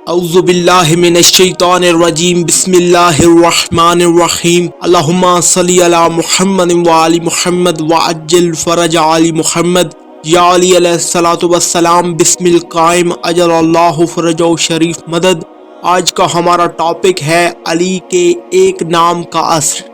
اعوذ باللہ من الشیطان الرجیم بسم اللہ الرحمن الرحیم اللہم صلی علی محمد وعلی محمد وعجل فرج علی محمد یا علی علیہ الصلوۃ والسلام بسم القائم اجل اللہ فرج و شریف مدد۔ آج کا ہمارا ٹاپک ہے علی کے ایک نام کا اثر۔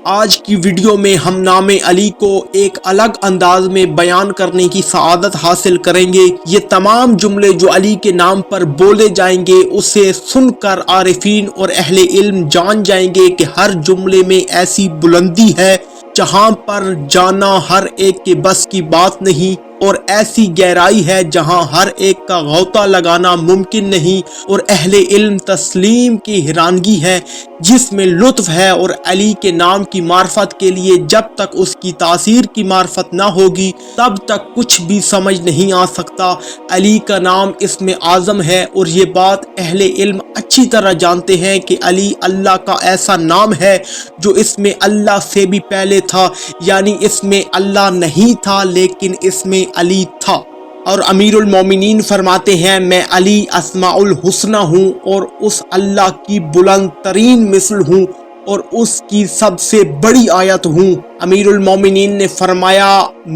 آج کی ویڈیو میں ہم نام علی کو ایک الگ انداز میں بیان کرنے کی سعادت حاصل کریں گے۔ یہ تمام جملے جو علی کے نام پر بولے جائیں گے اسے سن کر عارفین اور اہل علم جان جائیں گے کہ ہر جملے میں ایسی بلندی ہے جہاں پر جانا ہر ایک کے بس کی بات نہیں، اور ایسی گہرائی ہے جہاں ہر ایک کا غوطہ لگانا ممکن نہیں، اور اہل علم تسلیم کی حیرانگی ہے جس میں لطف ہے۔ اور علی کے نام کی معرفت کے لیے جب تک اس کی تاثیر کی معرفت نہ ہوگی تب تک کچھ بھی سمجھ نہیں آ سکتا۔ علی کا نام اسم اعظم ہے، اور یہ بات اہل علم اچھی طرح جانتے ہیں کہ علی اللہ کا ایسا نام ہے جو اسم اللہ سے بھی پہلے تھا، یعنی اسم اللہ نہیں تھا لیکن اسم علی تھا۔ اور امیر المومنین فرماتے ہیں میں علی اسماء الحسنہ ہوں اور اس اللہ کی بلند ترین مثل ہوں اور اس کی سب سے بڑی آیت ہوں۔ امیر المومنین نے فرمایا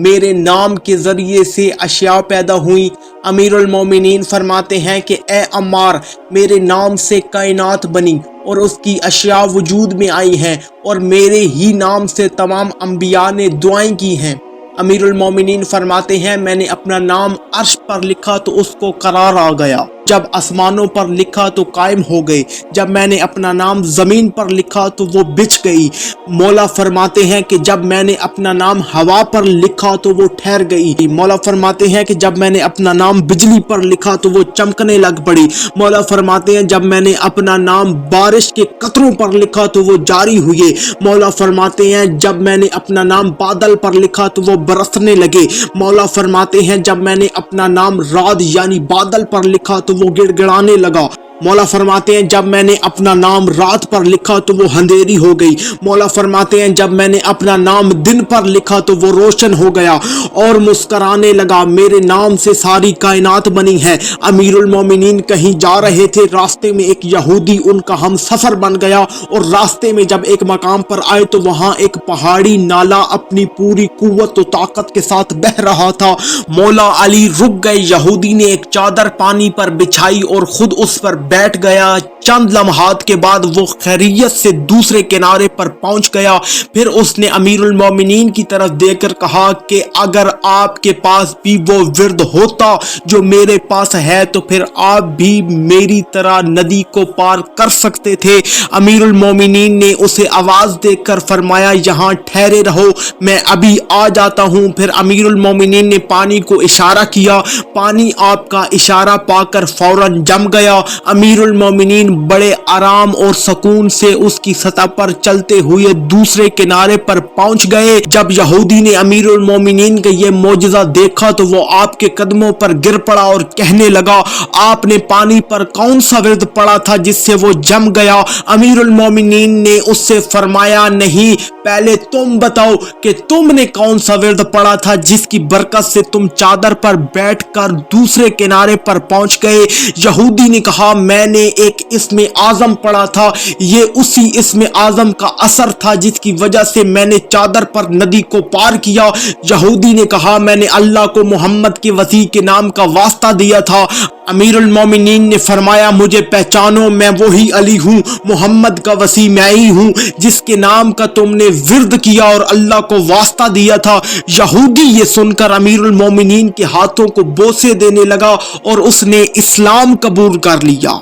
میرے نام کے ذریعے سے اشیاء پیدا ہوئیں۔ امیر المومنین فرماتے ہیں کہ اے عمار، میرے نام سے کائنات بنی اور اس کی اشیاء وجود میں آئی ہیں، اور میرے ہی نام سے تمام انبیاء نے دعائیں کی ہیں۔ امیر المومنین فرماتے ہیں میں نے اپنا نام عرش پر لکھا تو اس کو قرار آ گیا، جب آسمانوں پر لکھا تو قائم ہو گئے، جب میں نے اپنا نام زمین پر لکھا تو وہ بچھ گئی۔ مولا فرماتے ہیں کہ جب میں نے اپنا نام ہوا پر لکھا تو وہ ٹھہر گئی۔ مولا فرماتے ہیں کہ جب میں نے اپنا نام بجلی پر لکھا تو وہ چمکنے لگ پڑی۔ مولا فرماتے ہیں جب میں نے اپنا نام بارش کے قطروں پر لکھا تو وہ جاری ہوئے۔ مولا فرماتے ہیں جب میں نے اپنا نام بادل پر لکھا تو وہ برسنے لگے۔ مولا فرماتے ہیں جب میں نے اپنا نام رعد یعنی بادل پر لکھا تو وہ گڑ گڑانے لگا۔ مولا فرماتے ہیں جب میں نے اپنا نام رات پر لکھا تو وہ اندھیری ہو گئی۔ مولا فرماتے ہیں جب میں نے اپنا نام دن پر لکھا تو وہ روشن ہو گیا اور مسکرانے لگا۔ میرے نام سے ساری کائنات بنی ہے۔ امیر المومنین کہیں جا رہے تھے، راستے میں ایک یہودی ان کا ہم سفر بن گیا، اور راستے میں جب ایک مقام پر آئے تو وہاں ایک پہاڑی نالا اپنی پوری قوت و طاقت کے ساتھ بہہ رہا تھا۔ مولا علی رک گئے۔ یہودی نے ایک چادر پانی پر بچھائی اور خود اس پر بیٹھ گیا۔ چند لمحات کے بعد وہ خیریت سے دوسرے کنارے پر پہنچ گیا۔ پھر اس نے امیر المومنین کی طرف دیکھ کر کہا کہ اگر آپ کے پاس بھی وہ ورد ہوتا جو میرے پاس ہے تو پھر آپ بھی میری طرح ندی کو پار کر سکتے تھے۔ امیر المومنین نے اسے آواز دے کر فرمایا یہاں ٹھہرے رہو، میں ابھی آ جاتا ہوں۔ پھر امیر المومنین نے پانی کو اشارہ کیا، پانی آپ کا اشارہ پا کر فوراً جم گیا۔ امیر المومنین بڑے آرام اور سکون سے اس کی سطح پر چلتے ہوئے دوسرے کنارے پر پہنچ گئے۔ جب یہودی نے امیر المومنین کا یہ معجزہ دیکھا تو وہ آپ کے قدموں پر گر پڑا اور کہنے لگا آپ نے پانی پر کون سا ورد پڑا تھا جس سے وہ جم گیا؟ امیر المومنین نے اس سے فرمایا نہیں، پہلے تم بتاؤ کہ تم نے کون سا ورد پڑا تھا جس کی برکت سے تم چادر پر بیٹھ کر دوسرے کنارے پر پہنچ گئے۔ یہودی نے کہا میں نے ایک اسم اعظم پڑھا تھا، یہ اسی اسم اعظم کا اثر تھا جس کی وجہ سے میں نے چادر پر ندی کو پار کیا۔ یہودی نے کہا میں نے اللہ کو محمد کے وسیع کے نام کا واسطہ دیا تھا۔ امیر المومنین نے فرمایا مجھے پہچانو، میں وہی علی ہوں، محمد کا وسیع میں ہی ہوں جس کے نام کا تم نے ورد کیا اور اللہ کو واسطہ دیا تھا۔ یہودی یہ سن کر امیر المومنین کے ہاتھوں کو بوسے دینے لگا اور اس نے اسلام قبول کر لیا۔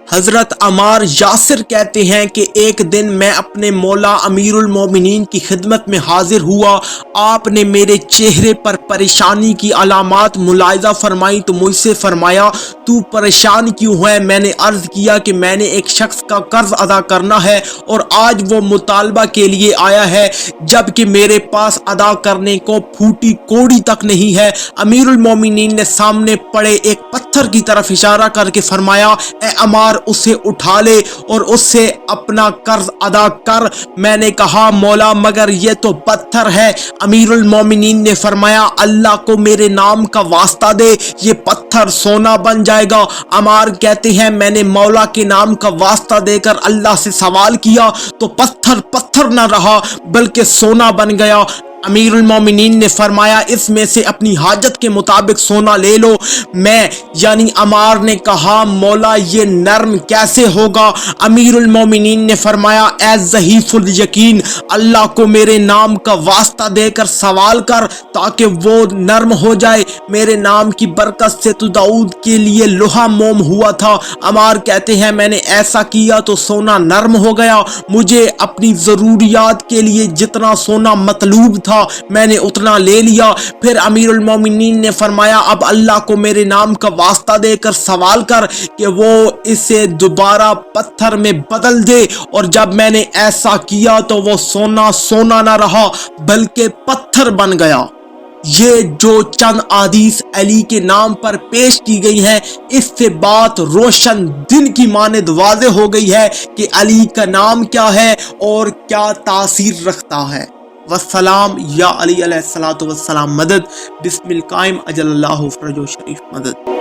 حضرت عمار یاسر کہتے ہیں کہ ایک دن میں اپنے مولا امیر المومنین کی خدمت میں حاضر ہوا۔ آپ نے میرے چہرے پر پریشانی کی علامات ملاحظہ فرمائی تو مجھ سے فرمایا تو پریشان کیوں ہے؟ میں نے عرض کیا کہ میں نے ایک شخص کا قرض ادا کرنا ہے اور آج وہ مطالبہ کے لیے آیا ہے جبکہ میرے پاس ادا کرنے کو پھوٹی کوڑی تک نہیں ہے۔ امیر المومنین نے سامنے پڑے ایک پتھر کی طرف اشارہ کر کے فرمایا اے عمار اسے اٹھا لے اور اس سے اپنا قرض ادا کر۔ میں نے کہا مولا مگر یہ تو پتھر ہے۔ امیر المومنین نے فرمایا اللہ کو میرے نام کا واسطہ دے، یہ پتھر سونا بن جائے گا۔ عمار کہتے ہیں میں نے مولا کے نام کا واسطہ دے کر اللہ سے سوال کیا تو پتھر پتھر نہ رہا بلکہ سونا بن گیا۔ امیر المومنین نے فرمایا اس میں سے اپنی حاجت کے مطابق سونا لے لو۔ میں یعنی عمار نے کہا مولا یہ نرم کیسے ہوگا؟ امیر المومنین نے فرمایا اے ضعیف الیقین، اللہ کو میرے نام کا واسطہ دے کر سوال کر تاکہ وہ نرم ہو جائے۔ میرے نام کی برکت سے تو داؤد کے لیے لوہا موم ہوا تھا۔ عمار کہتے ہیں میں نے ایسا کیا تو سونا نرم ہو گیا۔ مجھے اپنی ضروریات کے لیے جتنا سونا مطلوب تھا میں نے اتنا لے لیا۔ پھر امیر المومنین نے فرمایا اب اللہ کو میرے نام کا واسطہ دے کر سوال کر کہ وہ اسے دوبارہ پتھر میں بدل دے، اور جب میں نے ایسا کیا تو وہ سونا سونا نہ رہا بلکہ پتھر بن گیا۔ یہ جو چند احادیث علی کے نام پر پیش کی گئی ہیں اس سے بات روشن دن کی مانند واضح ہو گئی ہے کہ علی کا نام کیا ہے اور کیا تاثیر رکھتا ہے۔ والسلام یا علی علیہ الصلوۃ والسلام مدد، بسم القائم اجل اللہ فرج و شریف مدد۔